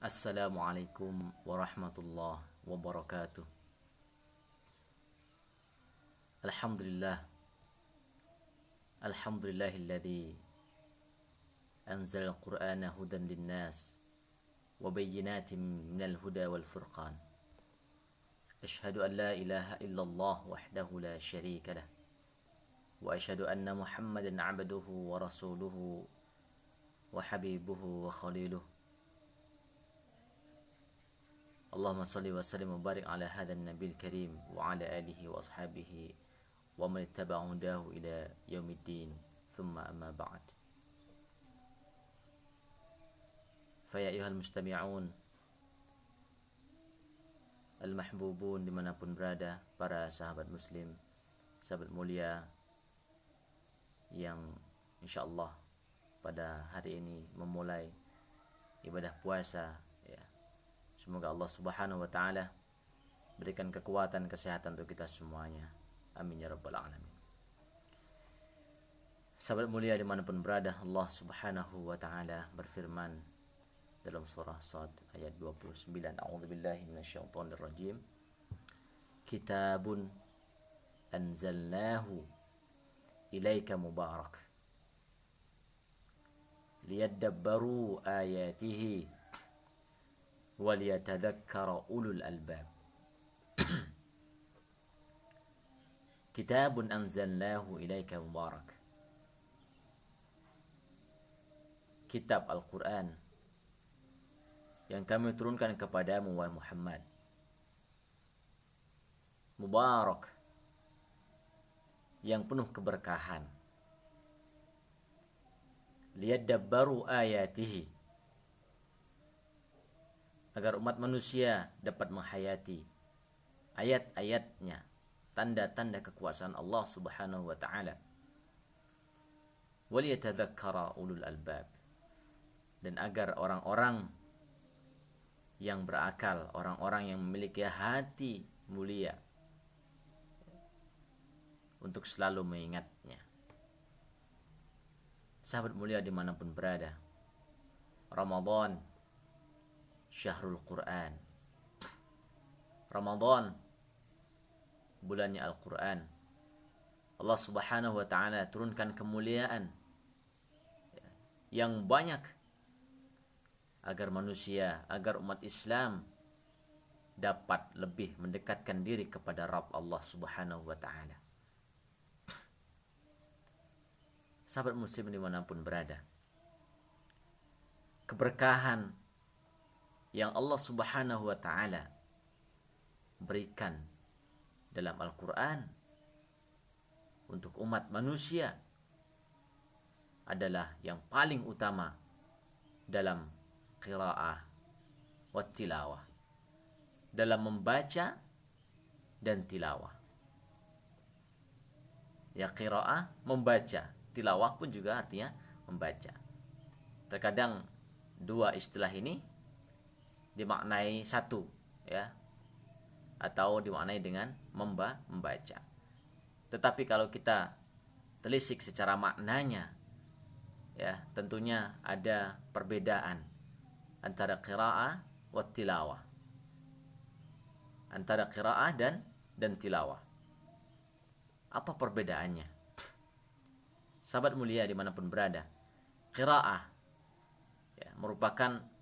Assalamualaikum warahmatullahi wabarakatuh. Alhamdulillah. Alhamdulillahilladzi anzal al-Qur'ana hudan linnas wa bayyinatin minal huda wal furqan. Ashhadu an la ilaha illallah wahdahu la syarika lah. Wa ashhadu anna Muhammadan 'abduhu wa rasuluhu wa habibuhu wa khaliluhu. Allahumma salli wa sallim wa barik ala hadhan nabil karim wa ala alihi wa ashabihi wa man ittaba'a hudahu ila yaumiddin. Thumma amma ba'd. Fa ya ayyuhal mustami'un al-mahbubun dimanapun berada, para sahabat muslim, sahabat mulia yang insyaallah pada hari ini memulai ibadah puasa, ya. Semoga Allah Subhanahu wa taala berikan kekuatan, kesehatan untuk kita semuanya. Amin ya rabbal alamin. Sahabat mulia dimanapun berada, Allah Subhanahu wa taala berfirman dalam surah Sad ayat 29. A'udzubillahi minasyaitonir rajim. Kitabun anzalnahu ilaika mubarak liyadabbaru ayatihi waliyatadzakkara ulul albab. Kitabun anzalnahu ilaika mubarak. Kitab Al-Quran yang kami turunkan kepadamu wahai Muhammad, mubarak, yang penuh keberkahan. Liyadabbaru ayatihi, agar umat manusia dapat menghayati ayat-ayatnya, tanda-tanda kekuasaan Allah Subhanahu wa taala. Waliyatadzakkara ulul albab, dan agar orang-orang yang berakal, orang-orang yang memiliki hati mulia untuk selalu mengingatnya. Sahabat mulia dimanapun berada, Ramadan Syahrul Quran. Ramadan bulannya Al-Quran. Allah Subhanahu wa taala turunkan kemuliaan yang banyak agar manusia, agar umat Islam dapat lebih mendekatkan diri kepada Rabb Allah Subhanahu wa taala. Sahabat muslim dimanapun berada, keberkahan yang Allah Subhanahu wa taala berikan dalam Al-Quran untuk umat manusia adalah yang paling utama dalam qiraah wa tilawah, dalam membaca dan tilawah. Ya, qiraah membaca, tilawah pun juga artinya membaca. Terkadang dua istilah ini dimaknai satu, ya, atau dimaknai dengan membaca. Tetapi kalau kita telisik secara maknanya, ya, tentunya ada perbedaan antara qiraah wa tilawah, antara qiraah dan tilawah. Apa perbedaannya? Sahabat mulia dimanapun berada, qiraah, ya, merupakan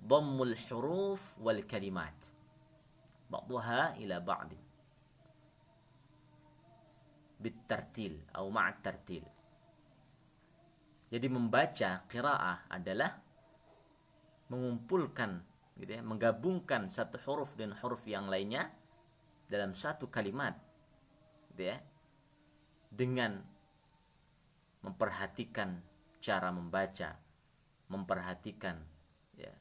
dhammul huruf wal kalimat ba'daha ila ba'd bitartil atau ma'at tartil. Jadi membaca qiraah adalah mengumpulkan, gitu ya, menggabungkan satu huruf dan huruf yang lainnya dalam satu kalimat, gitu ya, dengan memperhatikan cara membaca, memperhatikan, ya,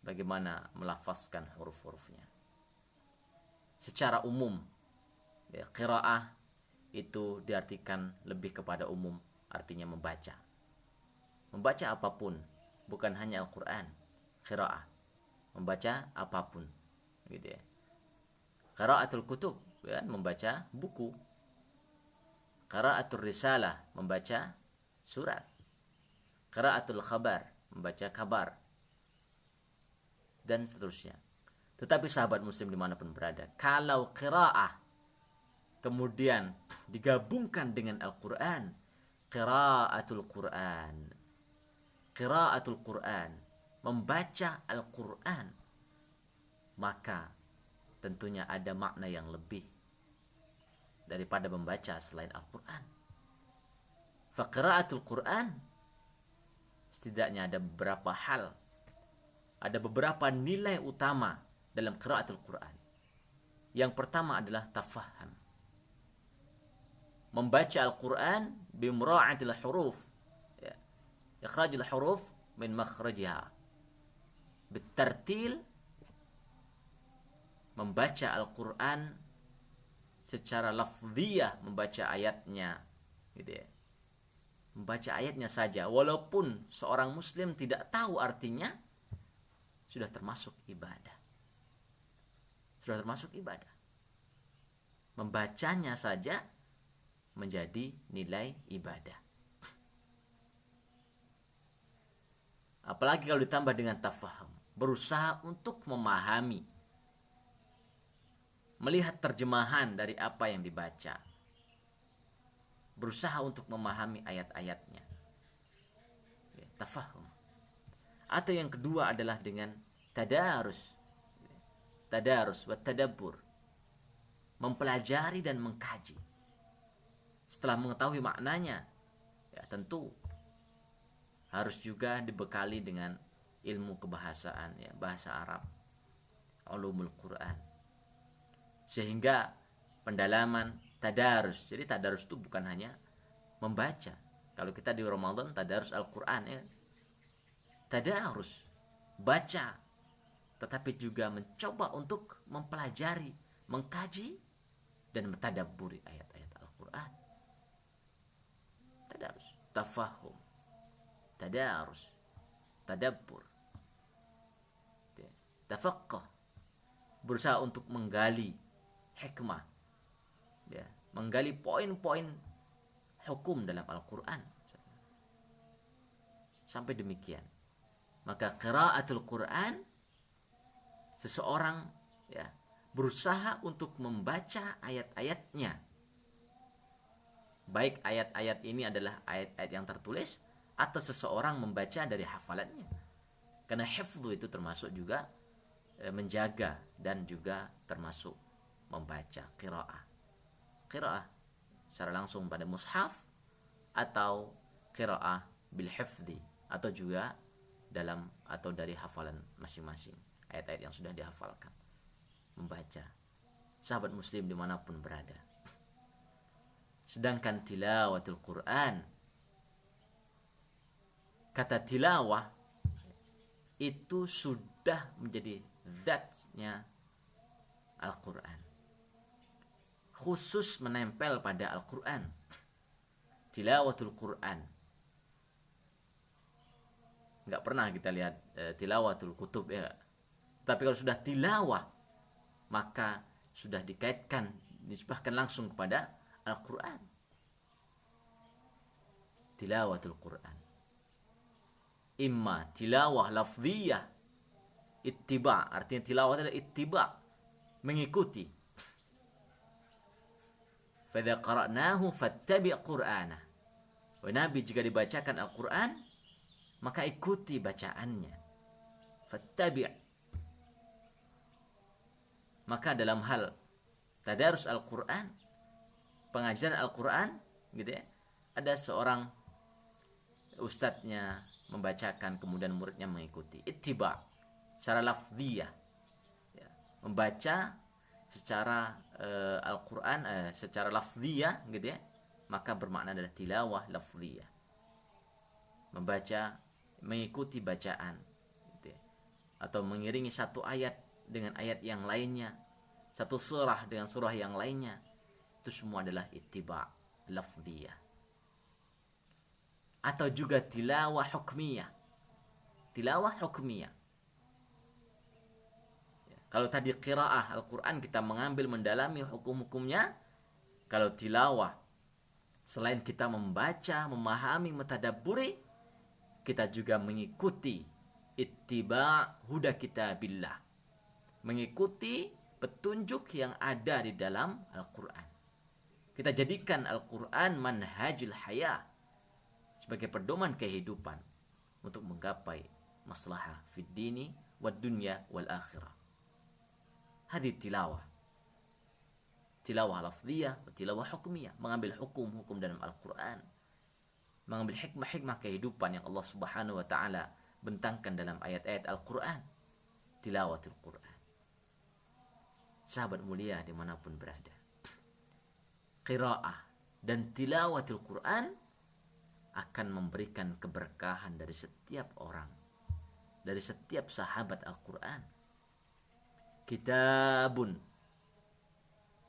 bagaimana melafazkan huruf-hurufnya. Secara umum, ya, qiraah itu diartikan lebih kepada umum, artinya membaca. Membaca apapun, bukan hanya Al-Quran. Qiraah, membaca apapun, gitu ya. Qiraatul kutub, ya, membaca buku. Qiraatul risalah, membaca surat. Qiraatul khabar, membaca kabar. dan seterusnya. Tetapi sahabat muslim dimanapun berada, kalau qiraah kemudian digabungkan dengan Al-Quran, qiraatul Quran, membaca Al-Quran, maka tentunya ada makna yang lebih daripada membaca selain Al-Quran. Faqiraatul Quran, setidaknya ada beberapa hal, ada beberapa nilai utama dalam qiraatul Quran. Yang pertama adalah tafahum, membaca Al-Quran bimura'atil huruf, ya, ikhrajul huruf min makhrajiha, bitartil, membaca Al-Quran secara lafziyah, membaca ayatnya gitu ya, membaca ayatnya saja walaupun seorang muslim tidak tahu artinya, sudah termasuk ibadah. Membacanya saja menjadi nilai ibadah. Apalagi kalau ditambah dengan tafahum, berusaha untuk memahami, melihat terjemahan dari apa yang dibaca, berusaha untuk memahami ayat-ayatnya. Tafahum. Atau yang kedua adalah dengan tadarus wa tadabbur, mempelajari dan mengkaji. Setelah mengetahui maknanya, ya tentu harus juga dibekali dengan ilmu kebahasaan, ya, bahasa Arab, ulumul Quran, sehingga pendalaman tadarus. Jadi tadarus itu bukan hanya membaca. Kalau kita di Ramadan tadarus Al-Quran, ya, tadarus baca, tetapi juga mencoba untuk mempelajari, mengkaji dan mentadabburi ayat-ayat Al-Quran. Tadarus, tafahum, tadarus, tadabbur, tafaqqah, berusaha untuk menggali hikmah, ya, menggali poin-poin hukum dalam Al-Quran. Sampai demikian, maka qiraatul Quran, seseorang, ya, berusaha untuk membaca ayat-ayatnya, baik ayat-ayat ini adalah ayat-ayat yang tertulis atau seseorang membaca dari hafalannya. Karena hifdzu itu termasuk juga menjaga dan juga termasuk membaca qiraah secara langsung pada mushaf atau qiraah bil hifdzi, atau juga dalam atau dari hafalan masing-masing ayat-ayat yang sudah dihafalkan, membaca. Sahabat muslim dimanapun berada, sedangkan tilawatul Quran, kata tilawah itu sudah menjadi zatnya Al-Quran, khusus menempel pada Al-Quran. Tilawatul Quran, nggak pernah kita lihat tilawatul kutub, ya. Tapi kalau sudah tilawah, maka sudah dikaitkan, disebahkan langsung kepada Al-Quran. Tilawatul Quran, imma tilawah lafziyah, ittiba, artinya tilawah adalah ittiba, mengikuti. Fadza qara'nahu fattabi' qur'anah. Wa Nabi jika dibacakan Al-Quran, maka ikuti bacaannya. Fattabi'. Maka dalam hal tadarus Al-Quran, pengajaran Al-Quran, gitu ya, ada seorang ustadznya membacakan, kemudian muridnya mengikuti. Ittiba, secara lafziyah, ya, membaca secara Al-Quran secara lafziyah, gitu ya, maka bermakna adalah tilawah lafziyah, membaca, mengikuti bacaan, gitu ya, atau mengiringi satu ayat dengan ayat yang lainnya, satu surah dengan surah yang lainnya. Itu semua adalah ittiba lafziyah. Atau juga tilawah hukmiyah. Tilawah hukmiyah, ya, kalau tadi qiraah Al-Quran kita mengambil, mendalami hukum-hukumnya. Kalau tilawah, selain kita membaca, memahami, mentadabburi, kita juga mengikuti ittiba' huda kitabillah, mengikuti petunjuk yang ada di dalam Al-Quran. Kita jadikan Al-Quran manhajul hayah, sebagai pedoman kehidupan untuk menggapai maslahah fid dini wad dunya wal akhirah. Hadis tilawah. Tilawah lafziyah wa tilawah hukmiyah, mengambil hukum-hukum dalam Al-Quran, mengambil hikmah-hikmah kehidupan yang Allah Subhanahu wa taala bentangkan dalam ayat-ayat Al-Quran. Tilawatul Quran. Sahabat mulia dimanapun berada, qiraah dan tilawatul Quran akan memberikan keberkahan dari setiap orang, dari setiap sahabat Al-Quran. Kitabun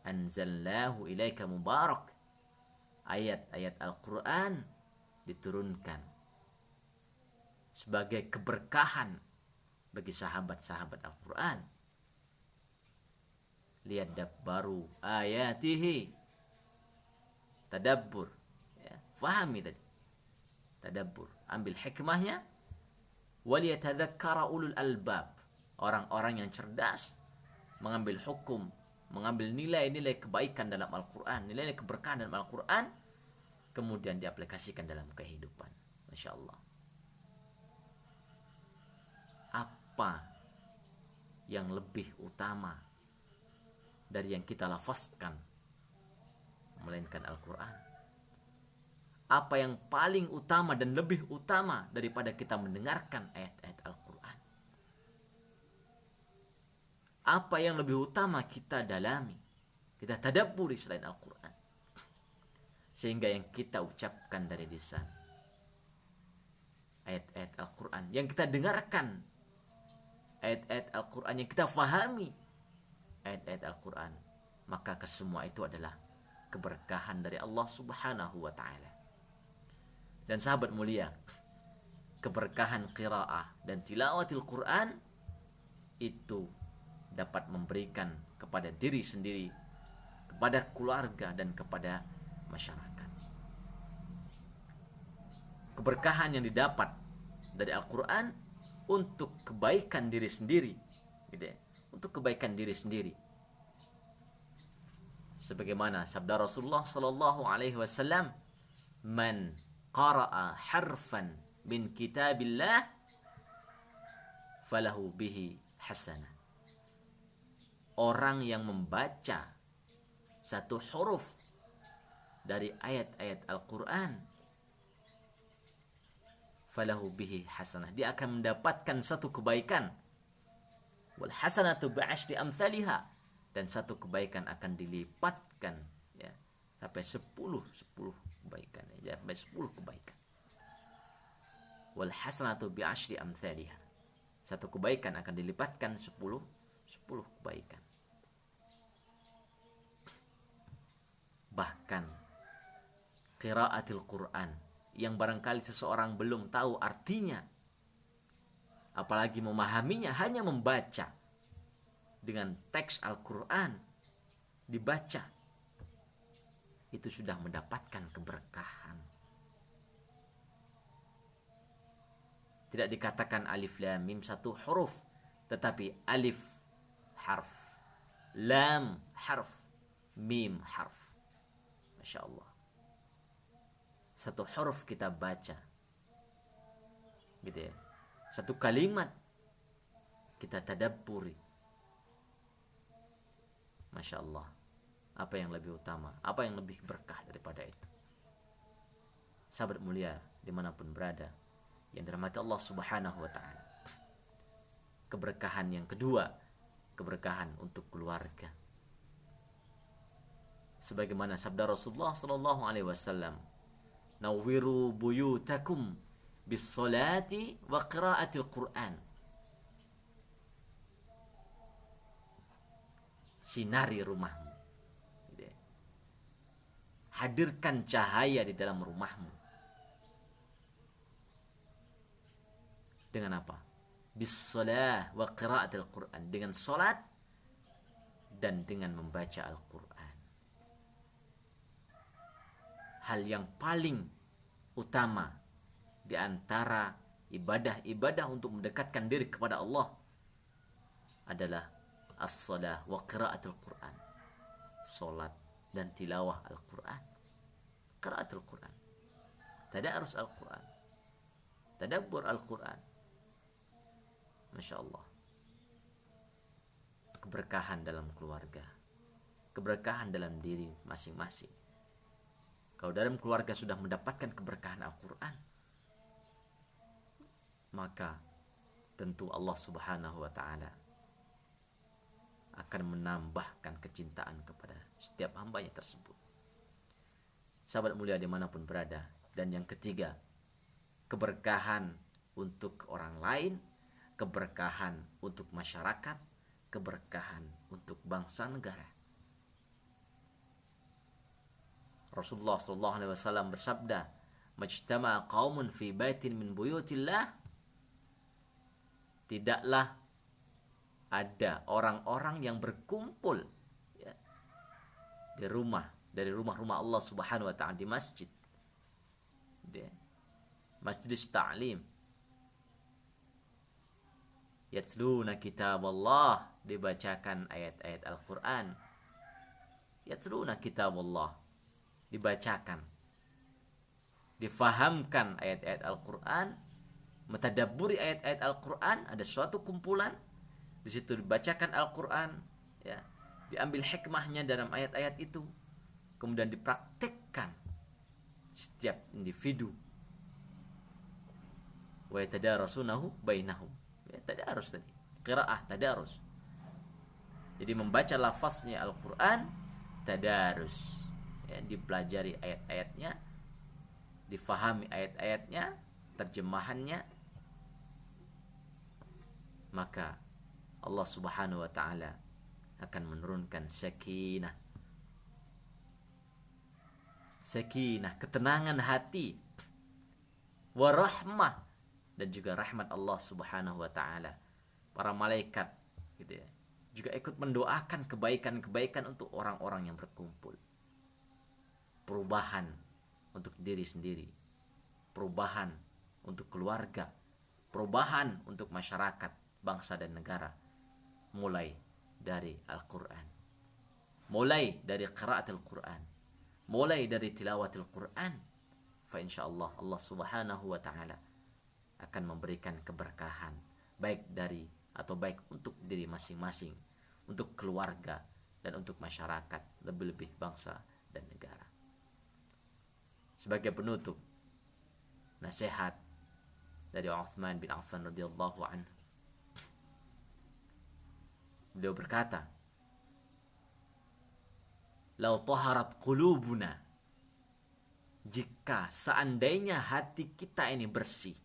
anzalnahu ilaika mubarak. Ayat-ayat Al-Quran diturunkan sebagai keberkahan bagi sahabat-sahabat Al-Quran. Liyadabbaru ayatihi. Tadabbur, ya, fahami tadi. Tadabbur, ambil hikmahnya. Waliyatadzakkara ulul albab, orang-orang yang cerdas mengambil hukum, mengambil nilai-nilai kebaikan dalam Al-Quran, nilai-nilai keberkahan dalam Al-Quran, kemudian diaplikasikan dalam kehidupan. Masya Allah. Apa yang lebih utama dari yang kita lafazkan melainkan Al-Quran? Apa yang paling utama dan lebih utama daripada kita mendengarkan ayat-ayat Al-Quran? Apa yang lebih utama kita dalami, kita tadabburi selain Al-Quran? Sehingga yang kita ucapkan dari lisan, ayat-ayat Al-Quran yang kita dengarkan, ayat-ayat Al-Quran yang kita fahami, ayat-ayat Al-Quran, maka kesemua itu adalah keberkahan dari Allah Subhanahu wa ta'ala. Dan sahabat mulia, keberkahan qiraah dan tilawatil Quran itu dapat memberikan kepada diri sendiri, kepada keluarga, dan kepada masyarakat. Keberkahan yang didapat dari Al-Quran untuk kebaikan diri sendiri, gitu ya, untuk kebaikan diri sendiri. Sebagaimana sabda Rasulullah sallallahu alaihi wasallam, "Man qara'a harfan min kitabillah falahu bihi hasanah." Orang yang membaca satu huruf dari ayat-ayat Al-Quran, falahu bihi hasanah, dia akan mendapatkan satu kebaikan. Wal hasanatu bi'asyri amsalihha, dan satu kebaikan akan dilipatkan, ya, sampai 10 kebaikan, ya, sampai 10 kebaikan. Wal hasanatu bi'asyri amsalihha, satu kebaikan akan dilipatkan 10 kebaikan. Bahkan qiraatil Quran yang barangkali seseorang belum tahu artinya, apalagi memahaminya, hanya membaca dengan teks Al-Quran dibaca, itu sudah mendapatkan keberkahan. Tidak dikatakan alif lam mim satu huruf, tetapi alif harf, lam harf, mim harf. Masya Allah. Satu huruf kita baca, gitu ya, satu kalimat kita tadabburi. Masya Allah. Apa yang lebih utama, apa yang lebih berkah daripada itu? Sahabat mulia dimanapun berada yang dirahmati Allah Subhanahu wa ta'ala, keberkahan yang kedua, keberkahan untuk keluarga. Sebagaimana sabda Rasulullah sallallahu alaihi wasallam, "Nawwiru buyutakum bis salati wa qiraatil Qur'an." Sinari rumahmu, hadirkan cahaya di dalam rumahmu. Dengan apa? Bis salah wa qiraatil Qur'an, dengan salat dan dengan membaca Al-Qur'an. Hal yang paling utama di antara ibadah untuk mendekatkan diri kepada Allah adalah as-salah wa qiraatul Quran. Salat dan tilawah Al-Quran. Qiraatul Quran. Tadarus Al-Quran. Tadabbur Al-Quran. Masya Allah. Keberkahan dalam keluarga. Keberkahan dalam diri masing-masing. Kalau dalam keluarga sudah mendapatkan keberkahan Al-Quran, maka tentu Allah Subhanahu wa ta'ala akan menambahkan kecintaan kepada setiap hambanya tersebut. Sahabat mulia dimanapun berada. Dan yang ketiga, keberkahan untuk orang lain, keberkahan untuk masyarakat, keberkahan untuk bangsa negara. Rasulullah SAW bersabda, "Majtama'a qaumun fi baitin min buyutillah." Tidaklah ada orang-orang yang berkumpul ya, dari rumah-rumah Allah Subhanahu wa ta'ala, di masjid, Masjidus Ta'lim, yatluna kitab Allah, dibacakan ayat-ayat Al-Quran. Yatluna kitab Allah, dibacakan, difahamkan ayat-ayat Al-Quran, mentadabburi ayat-ayat Al-Quran. Ada suatu kumpulan di situ dibacakan Al-Quran, ya, diambil hikmahnya dalam ayat-ayat itu, kemudian dipraktekkan setiap individu. Wa yatadarasunahu bainahum. Ya, tadarus tadi, qiraah tadarus. Jadi membaca lafaznya Al-Quran, tadarus, ya, dipelajari ayat-ayatnya, difahami ayat-ayatnya, terjemahannya, maka Allah Subhanahu wa ta'ala akan menurunkan sakinah, ketenangan hati, warahmah, dan juga rahmat Allah Subhanahu wa ta'ala. Para malaikat gitu ya, juga ikut mendoakan kebaikan-kebaikan untuk orang-orang yang berkumpul. Perubahan untuk diri sendiri, perubahan untuk keluarga, perubahan untuk masyarakat, bangsa dan negara. Mulai dari Al-Quran, mulai dari qiraatul Quran, mulai dari tilawatul Quran, fa insyaallah Allah Subhanahu wa ta'ala akan memberikan keberkahan, baik untuk diri masing-masing, untuk keluarga, dan untuk masyarakat, lebih-lebih bangsa dan negara. Sebagai penutup, nasihat dari Uthman bin Affan radhiyallahu anhu. Beliau berkata, "Lau taharat qulubuna," jika seandainya hati kita ini bersih,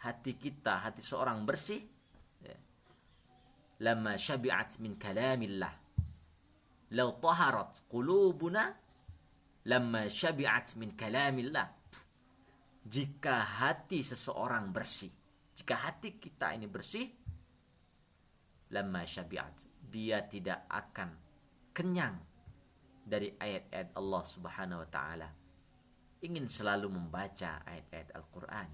hati seorang bersih, lama syabi'at min kalamillah. Lau taharat qulubuna lama syabi'at min kalamillah. Jika hati seseorang bersih, jika hati kita ini bersih, lama syabi'at, dia tidak akan kenyang dari ayat-ayat Allah Subhanahu wa ta'ala. Ingin selalu membaca ayat-ayat Al-Quran,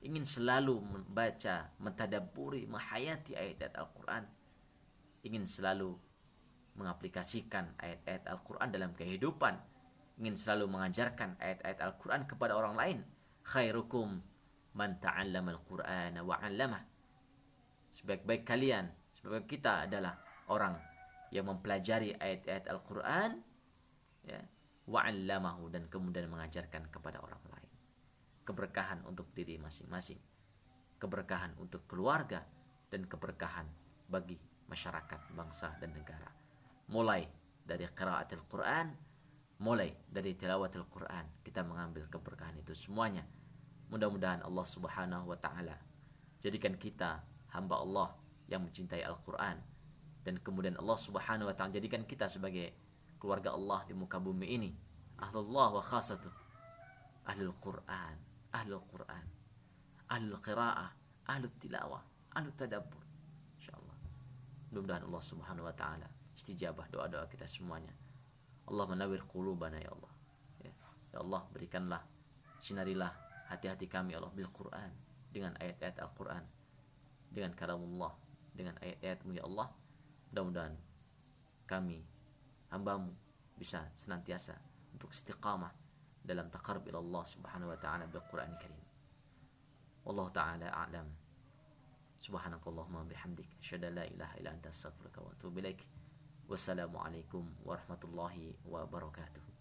ingin selalu membaca, mentadabburi, menghayati ayat-ayat Al-Quran, ingin selalu mengaplikasikan ayat-ayat Al-Quran dalam kehidupan, ingin selalu mengajarkan ayat-ayat Al-Quran kepada orang lain. Khairukum man ta'allama Al-Qur'ana wa 'allamah. Sebaik-baik kalian, sebaik kita adalah orang yang mempelajari ayat-ayat Al-Quran, ya, wa 'allamahu, dan kemudian mengajarkan kepada orang lain. Keberkahan untuk diri masing-masing, keberkahan untuk keluarga, dan keberkahan bagi masyarakat, bangsa, dan negara. Mulai dari qiraatul Quran, mulai dari tilawatul Quran, kita mengambil keberkahan itu semuanya. Mudah-mudahan Allah Subhanahu wa ta'ala jadikan kita hamba Allah yang mencintai Al-Quran, dan kemudian Allah Subhanahu wa ta'ala jadikan kita sebagai keluarga Allah di muka bumi ini, ahlullah wa khasatuh, ahlul Quran, ahlul Quran, ahlul qiraah, ahlul tilawah, ahlul tadabbur. InsyaAllah mudah-mudahan Allah Subhanahu wa ta'ala istijabah doa-doa kita semuanya. Allah menawir qulubana ya Allah. Ya Allah, berikanlah, sinarilah hati-hati kami Allah bil Quran, dengan ayat-ayat Al-Quran, dengan kalamullah, dengan ayat-ayatmu ya Allah. Mudah-mudahan kami, hambamu, bisa senantiasa untuk istiqamah dalam taqarrub ila Allah subhanahu wa ta'ala bil Quran Karim. Wallahu ta'ala a'lam. Subhanakallahumma bihamdik asyhadu an la ilaha illa anta astaghfiruka wa atubu ilaik. Wassalamualaikum warahmatullahi wabarakatuh.